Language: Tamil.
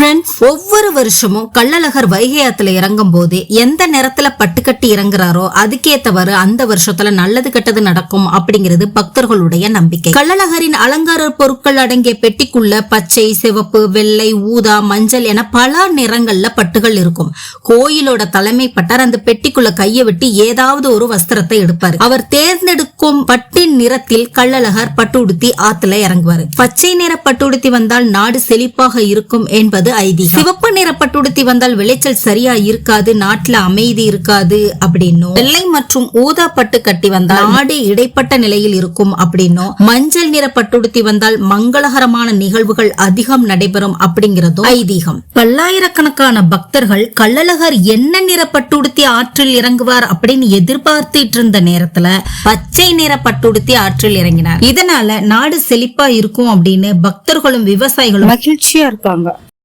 ஃப்ரெண்ட்ஸ், ஒவ்வொரு வருஷமும் கள்ளழகர் வைகை ஆத்துல இறங்கும் போது எந்த நேரத்துல பட்டுக்கட்டி இறங்குறாரோ அதுக்கேத்தவாறு அந்த வருஷத்துல நல்லது கெட்டது நடக்கும் அப்படிங்கிறது பக்தர்களுடைய நம்பிக்கை. கள்ளழகரின் அலங்கார பொருட்கள் அடங்கிய பெட்டிக்குள்ள பச்சை, சிவப்பு, வெள்ளை, ஊதா, மஞ்சள் என பல நிறங்கள்ல பட்டுகள் இருக்கும். கோயிலோட தலைமை பட்டார் அந்த பெட்டிக்குள்ள கையை விட்டு ஏதாவது ஒரு வஸ்திரத்தை எடுப்பாரு. அவர் தேர்ந்தெடுக்கும் பட்டின் நிறத்தில் கள்ளழகர் பட்டு உடுத்தி ஆத்துல இறங்குவாரு. பச்சை நிற பட்டு உடுத்தி வந்தால் நாடு செழிப்பாக இருக்கும் என்பது ஐதீகம். சிவப்பு நிற பட்டுடுத்தி வந்தால் விளைச்சல் சரியா இருக்காது, நாட்டுல அமைதி இருக்காது அப்படின்னும், வெள்ளை மற்றும் ஊதா பட்டு கட்டி வந்தால் நாடு இடைப்பட்ட நிலையில் இருக்கும் அப்படின்னும், மஞ்சள் நிற பட்டுடுத்தி வந்தால் மங்களகரமான நிகழ்வுகள் அதிகம் நடைபெறும் அப்படிங்கறதும் ஐதீகம். பல்லாயிரக்கணக்கான பக்தர்கள் கள்ளழகர் என்ன நிற பட்டுடுத்தி ஆற்றில் இறங்குவார் அப்படின்னு எதிர்பார்த்துட்டு இருந்த நேரத்துல பச்சை நிற பட்டுடுத்தி ஆற்றில் இறங்கினார். இதனால நாடு செழிப்பா இருக்கும் அப்படின்னு பக்தர்களும் விவசாயிகளும் மகிழ்ச்சியா இருக்காங்க.